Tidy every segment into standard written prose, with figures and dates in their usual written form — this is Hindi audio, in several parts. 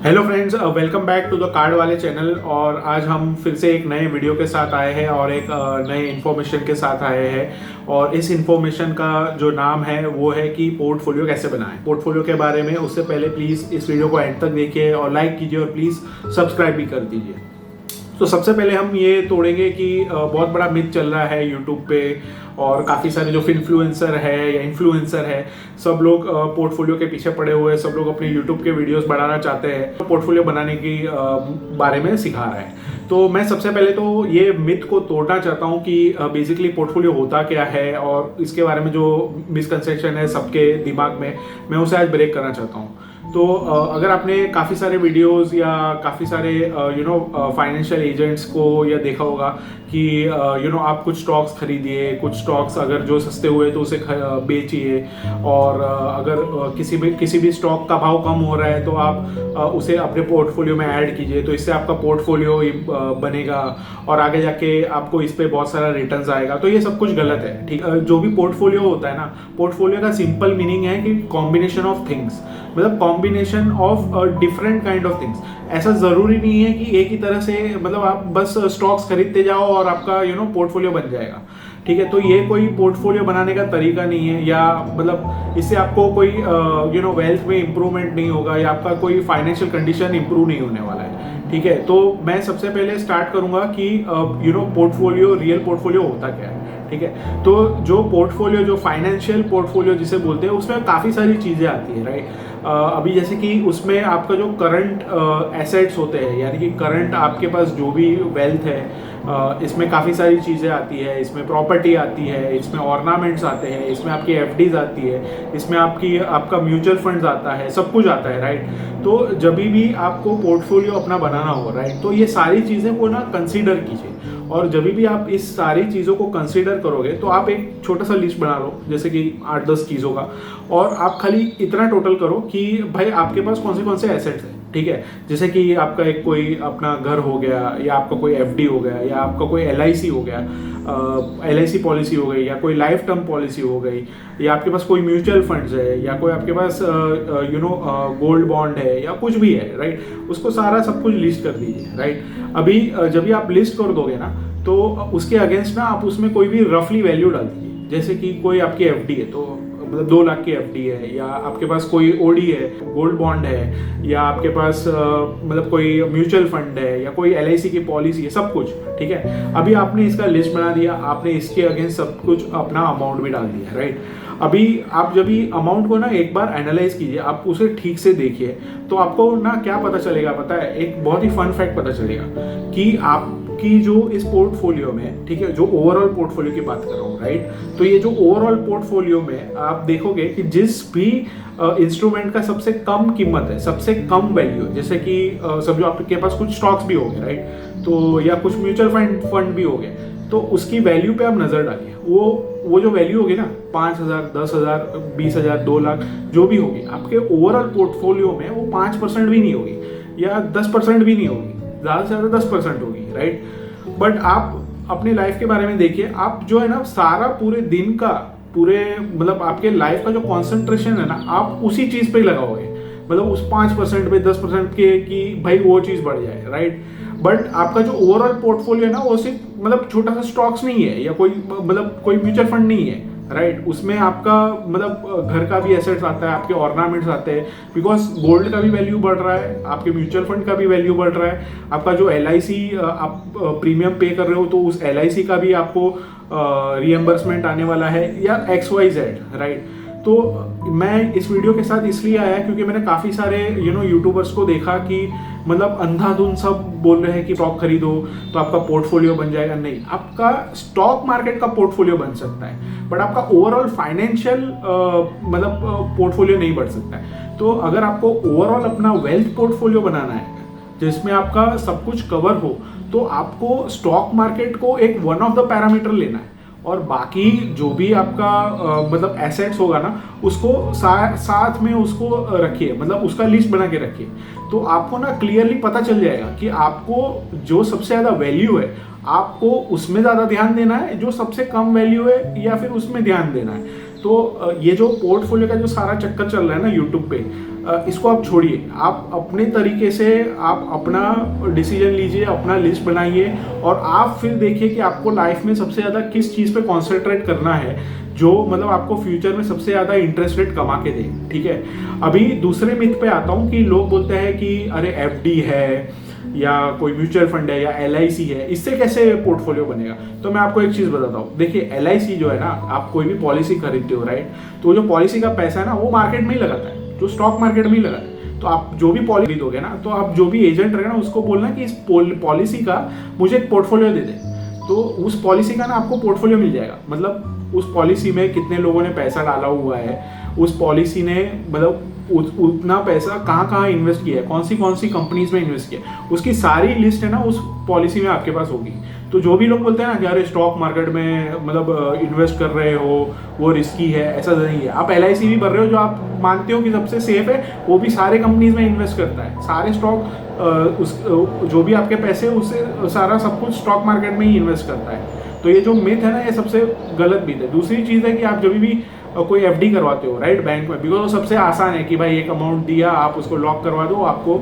Hello friends, welcome back to the card वाले चैनल। और आज हम फिर से एक नए वीडियो के साथ आए हैं और एक नए इन्फॉर्मेशन के साथ आए हैं। और इस इन्फॉर्मेशन का जो नाम है वो है कि पोर्टफोलियो कैसे बनाएं। पोर्टफोलियो के बारे में उससे पहले प्लीज़ इस वीडियो को एंड तक देखिए और लाइक कीजिए और प्लीज़ सब्सक्राइब भी कर दीजिए। तो सबसे पहले हम ये तोड़ेंगे कि बहुत बड़ा मिथ चल रहा है यूट्यूब पे और काफ़ी सारे जो इन्फ्लुएंसर है या इन्फ्लुएंसर है, सब लोग पोर्टफोलियो के पीछे पड़े हुए हैं। सब लोग अपने यूट्यूब के वीडियोस बढ़ाना चाहते हैं, पोर्टफोलियो बनाने की बारे में सिखा रहा है। तो मैं सबसे पहले तो ये मिथ को तोड़ना चाहता हूँ कि बेसिकली पोर्टफोलियो होता क्या है और इसके बारे में जो मिसकंसेप्शन है सबके दिमाग में, मैं उसे आज ब्रेक करना चाहता हूँ। तो अगर आपने काफ़ी सारे वीडियोस या काफ़ी सारे फाइनेंशियल एजेंट्स को या देखा होगा कि आप कुछ स्टॉक्स खरीदिए, कुछ स्टॉक्स अगर जो सस्ते हुए तो उसे बेचिए, और अगर किसी भी स्टॉक का भाव कम हो रहा है तो आप उसे अपने पोर्टफोलियो में ऐड कीजिए, तो इससे आपका पोर्टफोलियो बनेगा और आगे जाके आपको इस पर बहुत सारा रिटर्न्स आएगा। तो ये सब कुछ गलत है, ठीक। जो भी पोर्टफोलियो होता है ना, पोर्टफोलियो का सिंपल मीनिंग है कि कॉम्बिनेशन ऑफ थिंग्स, मतलब combination of different kind of things. ऐसा जरूरी नहीं है कि एक ही तरह से, मतलब आप बस स्टॉक्स खरीदते जाओ और आपका पोर्टफोलियो बन जाएगा, ठीक है। तो ये कोई पोर्टफोलियो बनाने का तरीका नहीं है, या मतलब इससे आपको कोई वेल्थ में इंप्रूवमेंट नहीं होगा या आपका कोई फाइनेंशियल कंडीशन इंप्रूव नहीं होने वाला है, ठीक है। तो मैं सबसे पहले स्टार्ट करूंगा कि पोर्टफोलियो, रियल पोर्टफोलियो होता क्या है, ठीक है। तो जो पोर्टफोलियो, जो फाइनेंशियल पोर्टफोलियो जिसे बोलते हैं, उसमें काफ़ी सारी चीज़ें आती है, राइट। अभी जैसे कि उसमें आपका जो करंट एसेट्स होते हैं, यानी कि करंट आपके पास जो भी वेल्थ है, इसमें काफ़ी सारी चीज़ें आती है। इसमें प्रॉपर्टी आती है, इसमें ऑर्नामेंट्स आते हैं, इसमें आपकी एफडीज आती है, इसमें आपका म्यूचुअल फंड्स आता है, सब कुछ आता है, राइट। तो जब भी आपको पोर्टफोलियो अपना बनाना हो, राइट, तो ये सारी चीज़ें को ना कंसीडर कीजिए। और जब भी आप इस सारी चीज़ों को कंसीडर करोगे तो आप एक छोटा सा लिस्ट बना लो, जैसे कि 8-10 चीज़ों का, और आप खाली इतना टोटल करो कि भाई आपके पास कौन से एसेट्स हैं, ठीक है। जैसे कि आपका एक कोई अपना घर हो गया, या आपका कोई एफडी हो गया, या आपका कोई एलआईसी हो गया, एलआईसी पॉलिसी हो गई, या कोई लाइफ टर्म पॉलिसी हो गई, या आपके पास कोई म्यूचुअल फंड्स है, या कोई आपके पास गोल्ड बॉन्ड है, या कुछ भी है, राइट। उसको सारा सब कुछ लिस्ट कर दीजिए, राइट। अभी जब भी आप लिस्ट कर दोगे ना, तो उसके अगेंस्ट ना आप उसमें कोई भी रफली वैल्यू डाल दीजिए। जैसे कि कोई आपकी एफडी है, तो मतलब 2 लाख की एफडी है, या आपके पास कोई ओडी है, गोल्ड बॉन्ड है, या आपके पास मतलब कोई म्यूचुअल फंड है, या कोई एलआईसी की पॉलिसी है, सब कुछ, ठीक है। अभी आपने इसका लिस्ट बना दिया, आपने इसके अगेंस्ट सब कुछ अपना अमाउंट भी डाल दिया, राइट। अभी आप जब भी अमाउंट को ना एक बार एनालाइज कीजिए, आप उसे ठीक से देखिए, तो आपको ना क्या पता चलेगा, पता है, एक बहुत ही फन फैक्ट पता चलेगा कि आपकी जो इस पोर्टफोलियो में, ठीक है, जो ओवरऑल पोर्टफोलियो की बात कर रहा हूँ, राइट। तो ये जो ओवरऑल पोर्टफोलियो में आप देखोगे कि जिस भी इंस्ट्रूमेंट का सबसे कम कीमत है, सबसे कम वैल्यू है, जैसे कि समझो आपके पास कुछ स्टॉक्स भी हो गए, राइट, तो या कुछ म्यूचुअल फंड भी हो गए, तो उसकी वैल्यू पे आप नजर डालिए। वो जो वैल्यू होगी ना, 5,000, 10,000, 20,000, 2 लाख, जो भी होगी, आपके ओवरऑल पोर्टफोलियो में वो 5% भी नहीं होगी या 10% भी नहीं होगी, ज़्यादा से ज़्यादा 10% होगी, राइट। बट आप अपनी लाइफ के बारे में देखिए, आप जो है ना सारा पूरे दिन का, पूरे मतलब आपके लाइफ का जो कॉन्सेंट्रेशन है ना, आप उसी चीज़ पे ही लगाओगे, मतलब उस 5% पे 10% के कि भाई वो चीज़ बढ़ जाए, राइट। बट आपका जो ओवरऑल पोर्टफोलियो है ना, वो सिर्फ मतलब छोटा सा स्टॉक्स नहीं है, या कोई म्यूचुअल फंड नहीं है, राइट। उसमें आपका मतलब घर का भी एसेट्स आता है, आपके ऑर्नामेंट्स आते हैं, बिकॉज गोल्ड का भी वैल्यू बढ़ रहा है, आपके म्यूचुअल फंड का भी वैल्यू बढ़ रहा है, आपका जो एलआईसी आप प्रीमियम पे कर रहे हो, तो उस एलआईसी का भी आपको रिएम्बर्समेंट आने वाला है, या XYZ, राइट। तो मैं इस वीडियो के साथ इसलिए आया क्योंकि मैंने काफ़ी सारे यूट्यूबर्स को देखा कि मतलब अंधाधुंध सब बोल रहे हैं कि स्टॉक खरीदो तो आपका पोर्टफोलियो बन जाएगा। नहीं, आपका स्टॉक मार्केट का पोर्टफोलियो बन सकता है, बट आपका ओवरऑल फाइनेंशियल मतलब पोर्टफोलियो नहीं बढ़ सकता है। तो अगर आपको ओवरऑल अपना वेल्थ पोर्टफोलियो बनाना है जिसमें आपका सब कुछ कवर हो, तो आपको स्टॉक मार्केट को एक वन ऑफ द पैरामीटर लेना है, और बाकी जो भी आपका मतलब एसेट्स होगा ना, उसको साथ में उसको रखिए, मतलब उसका लिस्ट बना के रखिए। तो आपको ना क्लियरली पता चल जाएगा कि आपको जो सबसे ज़्यादा वैल्यू है, आपको उसमें ज़्यादा ध्यान देना है, जो सबसे कम वैल्यू है या फिर उसमें ध्यान देना है। तो ये जो पोर्टफोलियो का जो सारा चक्कर चल रहा है ना यूट्यूब पे, इसको आप छोड़िए। आप अपने तरीके से आप अपना डिसीजन लीजिए, अपना लिस्ट बनाइए और आप फिर देखिए कि आपको लाइफ में सबसे ज़्यादा किस चीज़ पे कॉन्सेंट्रेट करना है, जो मतलब आपको फ्यूचर में सबसे ज़्यादा इंटरेस्ट रेट कमा के दे। ठीक है, अभी दूसरे मिथ पे आता हूँ कि लोग बोलते हैं कि अरे एफडी है या कोई म्यूचुअल फंड है या एलआईसी है, इससे कैसे पोर्टफोलियो बनेगा। तो मैं आपको एक चीज़ बताता हूँ। देखिए एलआईसी जो है ना, आप कोई भी पॉलिसी खरीदते हो राइट, तो जो पॉलिसी का पैसा है ना वो मार्केट में ही लगाता है, जो स्टॉक मार्केट में ही लगाता है। तो आप जो भी पॉलिसी खरीदोगे ना, तो आप जो भी एजेंट रहेगा ना उसको बोलना कि इस पॉलिसी का मुझे एक पोर्टफोलियो दे दे, तो उस पॉलिसी का ना आपको पोर्टफोलियो मिल जाएगा। मतलब उस पॉलिसी में कितने लोगों ने पैसा डाला हुआ है, उस पॉलिसी ने मतलब उतना पैसा कहाँ कहाँ इन्वेस्ट किया है, कौन सी कंपनीज में इन्वेस्ट किया है, उसकी सारी लिस्ट है ना उस पॉलिसी में आपके पास होगी। तो जो भी लोग बोलते हैं ना कि अरे स्टॉक मार्केट में मतलब इन्वेस्ट कर रहे हो वो रिस्की है, ऐसा नहीं है। आप एलआईसी भी भर रहे हो, जो आप मानते हो कि सबसे सेफ है, वो भी सारे कंपनीज में इन्वेस्ट करता है। सारे स्टॉक उस जो भी आपके पैसे उससे सारा सब कुछ स्टॉक मार्केट में ही इन्वेस्ट करता है। तो ये जो मिथ है ना, ये सबसे गलत मिथ है। दूसरी चीज़ है कि आप जब भी कोई एफडी करवाते हो राइट बैंक में, बिकॉज वो सबसे आसान है कि भाई एक अमाउंट दिया, आप उसको लॉक करवा दो, आपको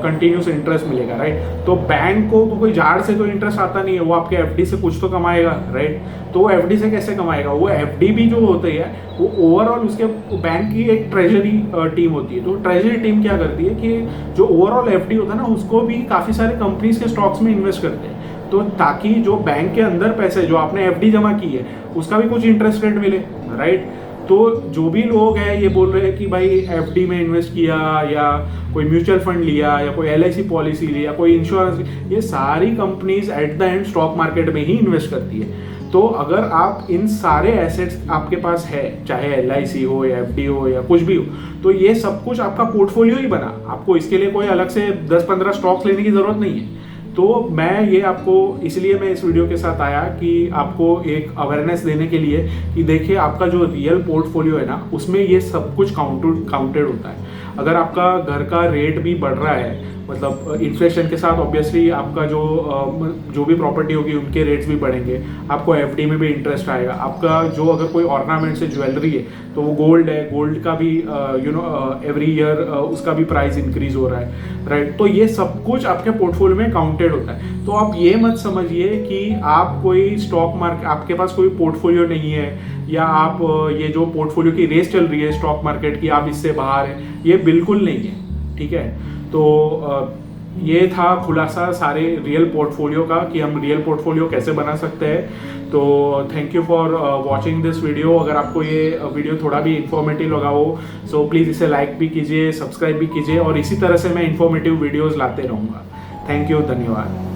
कंटिन्यूस इंटरेस्ट मिलेगा राइट। तो बैंक को कोई झाड़ से तो इंटरेस्ट आता नहीं है, वो आपके एफडी से कुछ तो कमाएगा राइट। तो वो एफडी से कैसे कमाएगा, वो एफडी भी जो होती है वो ओवरऑल उसके बैंक की एक ट्रेजरी टीम होती है। तो ट्रेजरी टीम क्या करती है कि जो ओवरऑल एफडी होता है ना, उसको भी काफ़ी सारे कंपनीज के स्टॉक्स में इन्वेस्ट करते हैं, तो ताकि जो बैंक के अंदर पैसे जो आपने एफडी जमा की है उसका भी कुछ इंटरेस्ट रेट मिले राइट। तो जो भी लोग हैं ये बोल रहे हैं कि भाई एफडी में इन्वेस्ट किया या कोई म्यूचुअल फंड लिया या कोई एलआईसी पॉलिसी लिया, कोई इंश्योरेंस, ये सारी companies at the end stock market में ही इन्वेस्ट करती है। तो अगर आप इन सारे एसेट्स आपके पास है, चाहे एलआईसी हो या एफडी हो या कुछ भी हो, तो ये सब कुछ आपका पोर्टफोलियो ही बना। आपको इसके लिए कोई अलग से 10-15 स्टॉक्स लेने की जरूरत नहीं है। तो मैं ये आपको इसलिए मैं इस वीडियो के साथ आया कि आपको एक अवेयरनेस देने के लिए कि देखिए आपका जो रियल पोर्टफोलियो है ना, उसमें ये सब कुछ काउंटेड होता है। अगर आपका घर का रेट भी बढ़ रहा है, मतलब इन्फ्लेशन के साथ ऑब्वियसली आपका जो भी प्रॉपर्टी होगी उनके रेट्स भी बढ़ेंगे, आपको एफडी में भी इंटरेस्ट आएगा। आपका जो अगर कोई ऑर्नामेंट्स है, ज्वेलरी है, तो वो गोल्ड है, गोल्ड का भी एवरी ईयर उसका भी प्राइस इंक्रीज हो रहा है राइट। तो ये सब कुछ आपके पोर्टफोलियो में काउंटेड होता है। तो आप ये मत समझिए कि आप कोई स्टॉक मार्केट, आपके पास कोई पोर्टफोलियो नहीं है या आप ये जो पोर्टफोलियो की रेस चल रही है स्टॉक मार्केट की, आप इससे बाहर हैं, ये बिल्कुल नहीं है। ठीक है, तो ये था खुलासा सारे रियल पोर्टफोलियो का कि हम रियल पोर्टफोलियो कैसे बना सकते हैं। तो thank you for watching this video. अगर आपको ये वीडियो थोड़ा भी इन्फॉर्मेटिव लगा हो, सो प्लीज़ इसे लाइक भी कीजिए, सब्सक्राइब भी कीजिए और इसी तरह से मैं इन्फॉर्मेटिव वीडियोज़ लाते रहूँगा। थैंक यू, धन्यवाद।